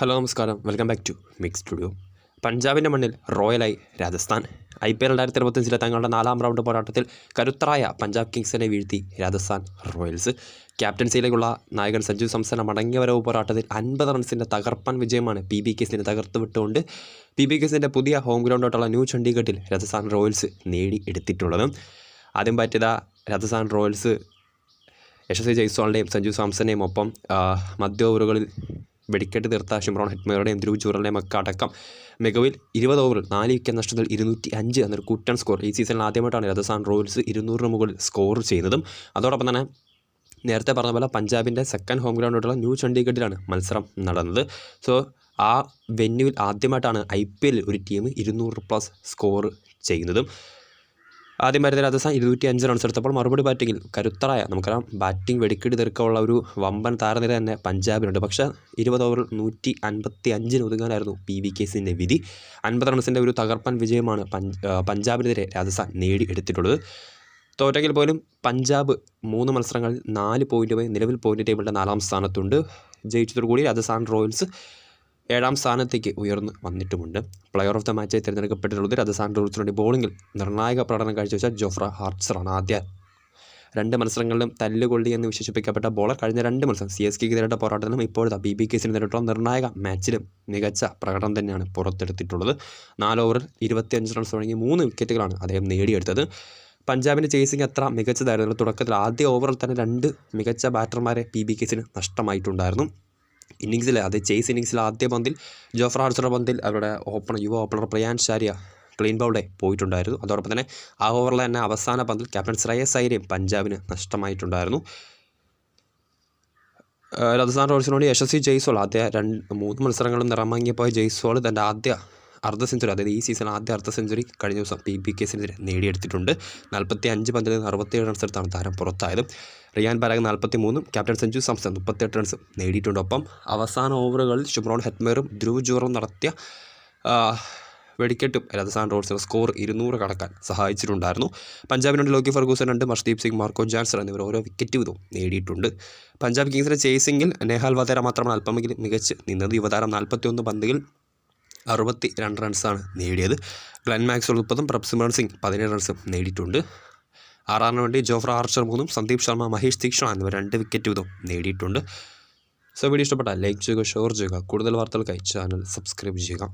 Hello നമസ്കാരം, welcome back to mix studio. പഞ്ചാബിൻ്റെ മണ്ണിൽ റോയലായി രാജസ്ഥാൻ. IPL 2025 തങ്ങളുടെ 4ാം റൗണ്ട് പോരാട്ടത്തിൽ കരുത്തരായ പഞ്ചാബ് കിങ്സിനെ വീഴ്ത്തി രാജസ്ഥാൻ റോയൽസ്. ക്യാപ്റ്റൻസിയിലേക്കുള്ള നായകൻ സഞ്ജു സാംസൺ മടങ്ങിയ വരവ് പോരാട്ടത്തിൽ 50 റൺസിൻ്റെ തകർപ്പൻ വിജയമാണ് PB കേസിനെ തകർത്ത് വിട്ടുകൊണ്ട് PB കേസിൻ്റെ പുതിയ ഹോം ഗ്രൗണ്ടോട്ടുള്ള ന്യൂ ചണ്ഡീഗഡിൽ രാജസ്ഥാൻ റോയൽസ് നേടിയെടുത്തിട്ടുള്ളത്. ആദ്യം ബാറ്റ് ചെയ്ത രാജസ്ഥാൻ റോയൽസ് യശസ്വി ജയ്സ്വാളിൻ്റെയും സഞ്ജു സാംസണെയും ഒപ്പം മധ്യ ഓവറുകളിൽ വെടിക്കെട്ട് തീർത്ത ഷിംറോൺ ഹെറ്റ്മേറുടെയും ധ്രുവ് ജൂറലിൻ്റെയും ഒക്കെ അടക്കം മികവിൽ 20 ഓവറിൽ 4 വിക്കറ്റ് നഷ്ടത്തിൽ 205 എന്നൊരു കൂറ്റൻ സ്കോർ. ഈ സീസണിൽ ആദ്യമായിട്ടാണ് രാജസ്ഥാൻ റോയൽസ് 200 മുകളിൽ സ്കോർ ചെയ്യുന്നതും. അതോടൊപ്പം തന്നെ നേരത്തെ പറഞ്ഞ പോലെ പഞ്ചാബിൻ്റെ സെക്കൻഡ് ഹോം ഗ്രൗണ്ടായിട്ടുള്ള ന്യൂ ചണ്ഡീഗഡിലാണ് മത്സരം നടന്നത്. സോ ആ വെന്യൂവിൽ ആദ്യമായിട്ടാണ് IPL ഒരു ടീം 200+ സ്കോർ ചെയ്യുന്നതും. ആദ്യം വരുന്ന രാജസ്ഥാൻ 205 റൺസ് എടുത്തപ്പോൾ മറുപടി ബാറ്റിങ്ങിൽ കരുത്തരായ നമുക്കറിയാം ബാറ്റിംഗ് വെടിക്കെട്ട് തീർക്കാനുള്ള ഒരു വമ്പൻ താരനിര തന്നെ പഞ്ചാബിനുണ്ട്. പക്ഷേ 20 ഓവറിൽ 155 ഒതുങ്ങാനായിരുന്നു PB കേസിൻ്റെ വിധി. 50 റൺസിൻ്റെ ഒരു തകർപ്പൻ വിജയമാണ് പഞ്ചാബിനെതിരെ രാജസ്ഥാൻ നേടിയെടുത്തിട്ടുള്ളത്. തോറ്റെങ്കിൽ പോലും പഞ്ചാബ് 3 മത്സരങ്ങളിൽ 4 പോയിൻറ്റുമായി നിലവിൽ പോയിൻ്റ് ടേബിളിൻ്റെ 4ാം സ്ഥാനത്തുണ്ട്. ജയിച്ചതോടുകൂടി രാജസ്ഥാൻ റോയൽസ് 7ാം സ്ഥാനത്തേക്ക് ഉയർന്നു വന്നിട്ടുമുണ്ട്. പ്ലെയർ ഓഫ് ദ മാച്ചായി തിരഞ്ഞെടുക്കപ്പെട്ടിട്ടുള്ളത് രാജസ്ഥാൻ റോയൽസിനുവേണ്ടി ബോളിംഗിൽ നിർണായക പ്രകടനം കാഴ്ചവെച്ച ജോഫ്ര ആർച്ചറാണ്. ആദ്യ 2 മത്സരങ്ങളിലും തല്ലുകൊള്ളി എന്ന് വിശേഷിപ്പിക്കപ്പെട്ട ബോളർ കഴിഞ്ഞ 2 മത്സരം CSKയ്ക്ക് നേരിട്ട പോരാട്ടത്തിലും ഇപ്പോഴത്തെ PB കേസിന് നേരിട്ടുള്ള നിർണായക മാച്ചിലും മികച്ച പ്രകടനം തന്നെയാണ് പുറത്തെടുത്തിട്ടുള്ളത്. 4 ഓവറിൽ 25 റൺസ് തുടങ്ങി 3 വിക്കറ്റുകളാണ് അദ്ദേഹം നേടിയെടുത്തത്. പഞ്ചാബിൻ്റെ ചേസിങ് അത്ര മികച്ചതായിരുന്നു. തുടക്കത്തിൽ ആദ്യ ഓവറിൽ തന്നെ 2 മികച്ച ബാറ്റർമാരെ PB കേസിന് നഷ്ടമായിട്ടുണ്ടായിരുന്നു. ഇന്നിങ്സിൽ ചേസ് ഇന്നിങ്സിൽ ആദ്യ പന്തിൽ ജോഫ്ര ആർച്ചറുടെ പന്തിൽ അവരുടെ യുവ ഓപ്പണർ പ്രിയാൻഷ് ആര്യ ക്ലീൻ ബൗൾഡെ പോയിട്ടുണ്ടായിരുന്നു. അതോടൊപ്പം തന്നെ ആ ഓവറിൽ തന്നെ അവസാന പന്തിൽ ക്യാപ്റ്റൻ ശ്രേയസ് അയ്യരെയും പഞ്ചാബിന് നഷ്ടമായിട്ടുണ്ടായിരുന്നു. രാജസ്ഥാൻ റോയൽസിനോട് യശസ്വി ജയ്സ്വാൾ ആദ്യ 3 മത്സരങ്ങളും നിറമങ്ങിയപ്പോൾ ജയ്സ്വാൾ തൻ്റെ ആദ്യ അർദ്ധ സെഞ്ചുറി, അതായത് ഈ സീസൺ ആദ്യ അർദ്ധ സെഞ്ചുറി കഴിഞ്ഞ ദിവസം PB കേസിനെതിരെ നേടിയെടുത്തിട്ടുണ്ട്. 45 പന്തിൽ 67 റൺസ് എടുത്താണ് താരം പുറത്തായത്. റിയാൻ പരാഗ് 43, ക്യാപ്റ്റൻ സഞ്ജു സാംസൺ 38 റൺസ് നേടിയിട്ടുണ്ട്. ഒപ്പം അവസാന ഓവറുകളിൽ ഷിംറോൺ ഹെറ്റ്മേറും ധ്രുവ് ജൂറലും നടത്തിയ വെടിക്കെട്ടും രാജസ്ഥാൻ റോയൽസിൻ്റെ സ്കോർ 200 കടക്കാൻ സഹായിച്ചിട്ടുണ്ടായിരുന്നു. പഞ്ചാബിനുണ്ട് Lockie Ferguson 2, Arshdeep Singh, Marco Jansen എന്നിവർ ഓരോ വിക്കറ്റ് വീതവും നേടിയിട്ടുണ്ട്. പഞ്ചാബ് കിങ്സിൻ്റെ ചേസിങ്ങിൽ നെഹാൽ വധേര മാത്രമാണ് അല്പമെങ്കിലും മികച്ച് നിന്നത്. യുവതാരം 41 പന്തുകളിൽ 62 റൺസാണ് നേടിയത്. ഗ്ലെൻ മാക്സ്വെൽ 30, പ്രഭ്സിമരൺ സിംഗ് 17 റൺസും നേടിയിട്ടുണ്ട്. ആറാറിന് വേണ്ടി ജോഫ്ര ആർച്ചർ 3, സന്ദീപ് ശർമ്മ, മഹേഷ് തീക്ഷണ എന്നിവർ 2 വിക്കറ്റ് വീതവും നേടിയിട്ടുണ്ട്. സോ വീഡിയോ ഇഷ്ടപ്പെട്ടാൽ ലൈക്ക് ചെയ്യുക, ഷെയർ ചെയ്യുക. കൂടുതൽ വാർത്തകൾക്കായി ചാനൽ സബ്സ്ക്രൈബ് ചെയ്യുക.